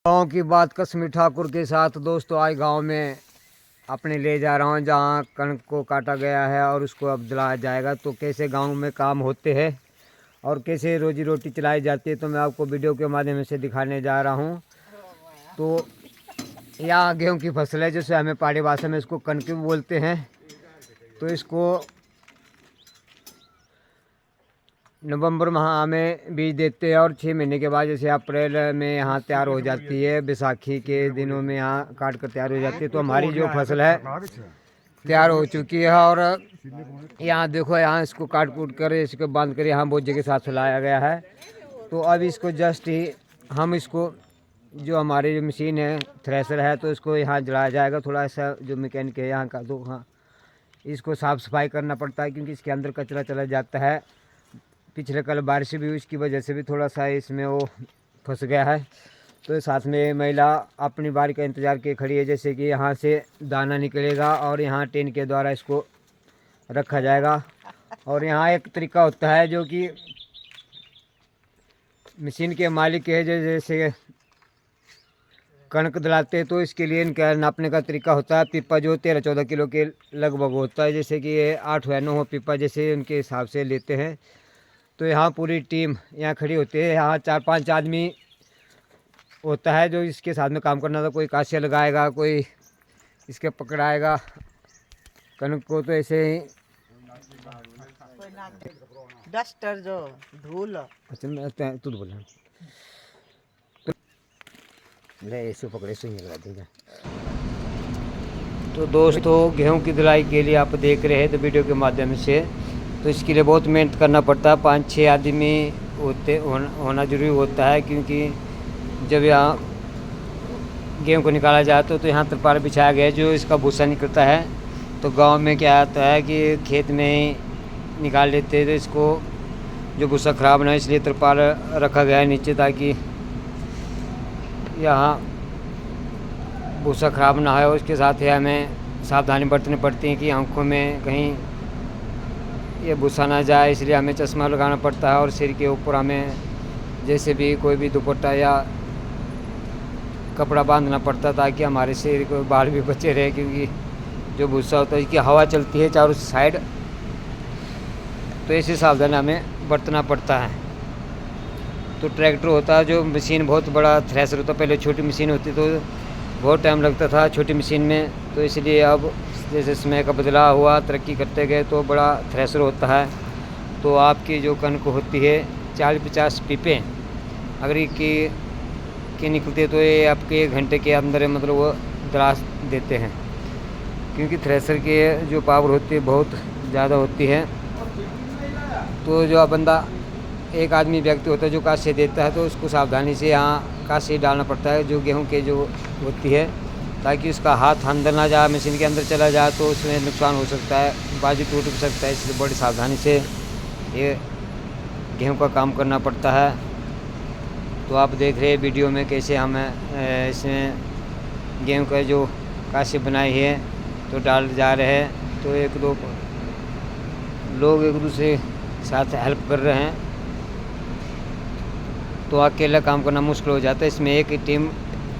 गाँव की बात कश्मीर ठाकुर के साथ दोस्तों आज गांव में अपने ले जा रहा हूं जहां कणक को काटा गया है और उसको अब जलाया जाएगा। तो कैसे गांव में काम होते हैं और कैसे रोजी रोटी चलाई जाती है तो मैं आपको वीडियो के माध्यम से दिखाने जा रहा हूं। तो यहाँ गेहूं की फसल है जिसे हमें पहाड़ी भाषा में इसको कणक भी बोलते हैं। तो इसको नवंबर माह में बीज देते हैं और 6 महीने के बाद जैसे अप्रैल में यहाँ तैयार हो जाती है। बैसाखी के दिनों में यहाँ काट कर तैयार हो जाती है। तो हमारी जो फसल है तैयार हो चुकी है और यहाँ देखो यहाँ इसको काट कूट कर इसको बांध कर यहाँ बोझे के साथ लाया गया है। तो अब इसको जस्ट ही हम इसको जो हमारी जो मशीन है थ्रेशर है तो इसको यहाँ जलाया जाएगा। थोड़ा सा जो मैकेनिक है यहाँ का तो हाँ इसको साफ़ सफाई करना पड़ता है क्योंकि इसके अंदर कचरा चला जाता है। पिछले कल बारिश भी हुई उसकी वजह से भी थोड़ा सा इसमें वो फंस गया है। तो साथ में महिला अपनी बारी का इंतज़ार किए खड़ी है। जैसे कि यहाँ से दाना निकलेगा और यहाँ टेन के द्वारा इसको रखा जाएगा। और यहाँ एक तरीका होता है जो कि मशीन के मालिक है जैसे कणक दलाते हैं तो इसके लिए इनका नापने का तरीका होता है। पिप्पा जो 13-14 किलो के लगभग होता है। जैसे कि ये 8 या 9 पिप्पा जैसे उनके हिसाब से लेते हैं। तो यहाँ पूरी टीम यहाँ खड़ी होती है। यहाँ 4-5 आदमी होता है जो इसके साथ में काम करना था। कोई काशिया लगाएगा, कोई इसके पकड़ाएगा कणक को। तो ऐसे ही डस्टर जो धूल अच्छा तू बोल ले ऐसे पकड़े से ही लगा देगा। तो दोस्तों गेहूं की धुलाई के लिए आप देख रहे हैं तो वीडियो के माध्यम से तो इसके लिए बहुत मेहनत करना पड़ता है। 5-6 आदमी होना जरूरी होता है क्योंकि जब यहाँ गेहूं को निकाला जाता है तो यहाँ त्रिपाल बिछाया गया है जो इसका भूसा निकलता है। तो गांव में क्या आता है कि खेत में ही निकाल लेते हैं तो इसको जो भूसा ख़राब ना हो इसलिए त्रिपाल रखा गया है नीचे ताकि यहाँ भूसा ख़राब ना हो। उसके साथ ही हमें सावधानी बरतनी पड़ती है कि आँखों में कहीं ये भूसा ना जाए इसलिए हमें चश्मा लगाना पड़ता है। और सिर के ऊपर हमें जैसे भी कोई भी दुपट्टा या कपड़ा बांधना पड़ता ताकि हमारे शरीर को बाल भी बचे रहे क्योंकि जो भूसा होता है इसकी हवा चलती है चारों साइड। तो ऐसी सावधानी हमें बरतना पड़ता है। तो ट्रैक्टर होता है जो मशीन बहुत बड़ा थ्रेशर होता है। पहले छोटी मशीन होती तो बहुत टाइम लगता था छोटी मशीन में। तो इसलिए अब जैसे समय का बदलाव हुआ तरक्की करते गए तो बड़ा थ्रेशर होता है। तो आपकी जो कणक होती है 40-50 पीपे अगर की निकलती है तो ये आपके 1 घंटे के अंदर मतलब वो दला देते हैं क्योंकि थ्रेशर की जो पावर होती है बहुत ज़्यादा होती है। तो जो बंदा एक आदमी व्यक्ति होता है जो कासे देता है तो उसको सावधानी से यहाँ कासे डालना पड़ता है जो गेहूँ के जो होती है ताकि उसका हाथ अंदर ना जाए मशीन के अंदर चला जाए तो उसमें नुकसान हो सकता है, बाजू टूट भी सकता है। इसलिए बड़ी सावधानी से ये गेहूं का काम करना पड़ता है। तो आप देख रहे हैं वीडियो में कैसे हमें इसमें गेहूं का जो काशी बनाई है तो डाल जा रहे हैं। तो 1-2 लोग एक दूसरे साथ हेल्प कर रहे हैं। तो अकेला काम करना मुश्किल हो जाता है। इसमें एक ही टीम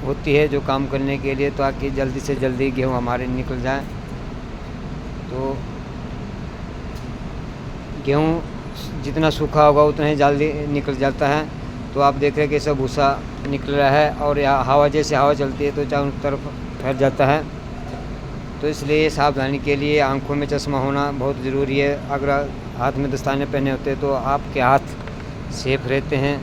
होती है जो काम करने के लिए ताकि जल्दी से जल्दी गेहूँ हमारे निकल जाए। तो गेहूँ जितना सूखा होगा उतना ही जल्दी निकल जाता है। तो आप देख रहे हैं कैसा भूसा निकल रहा है और यहाँ हवा जैसे हवा चलती है तो चारों तरफ फैल जाता है। तो इसलिए सावधानी के लिए आंखों में चश्मा होना बहुत ज़रूरी है। अगर हाथ में दस्ताने पहने होते हैं तो आपके हाथ सेफ रहते हैं।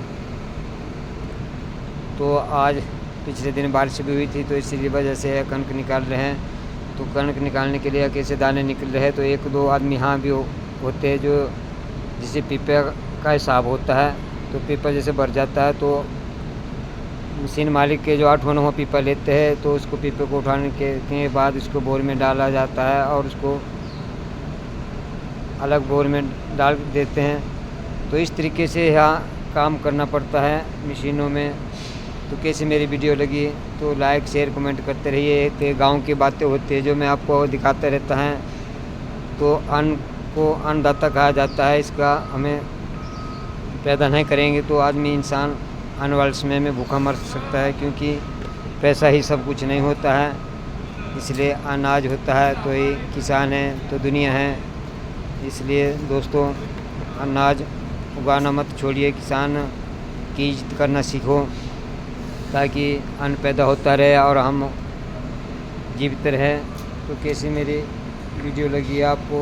तो आज पिछले दिन बारिश भी हुई थी तो इसी वजह से कणक निकाल रहे हैं। तो कणक निकालने के लिए कैसे दाने निकल रहे हैं तो 1-2 आदमी यहाँ भी होते हैं जो जिसे पीपे का हिसाब होता है। तो पीपा जैसे भर जाता है तो मशीन मालिक के जो 8-9 पीपा लेते हैं तो उसको पीपे को उठाने के बाद उसको बोर में डाला जाता है और उसको अलग बोर में डाल देते हैं। तो इस तरीके से यहाँ काम करना पड़ता है मशीनों में। तो कैसे मेरी वीडियो लगी तो लाइक शेयर कमेंट करते रहिए। तो गांव की बातें होती है जो मैं आपको दिखाते रहता है। तो अन्न को अन्नदाता कहा जाता है। इसका हमें पैदा नहीं करेंगे तो आदमी इंसान आने वाले समय में भूखा मर सकता है क्योंकि पैसा ही सब कुछ नहीं होता है, इसलिए अनाज होता है तो ही किसान है तो दुनिया है। इसलिए दोस्तों अनाज उगाना मत छोड़िए, किसान की इज़्ज़त करना सीखो ताकि अन्न पैदा होता रहे और हम जीवित रहें। तो कैसी मेरी वीडियो लगी आपको,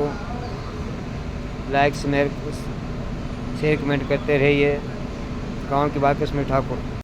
लाइक शेयर कमेंट करते रहिए। गाँव की बात उसमें ठाकुर।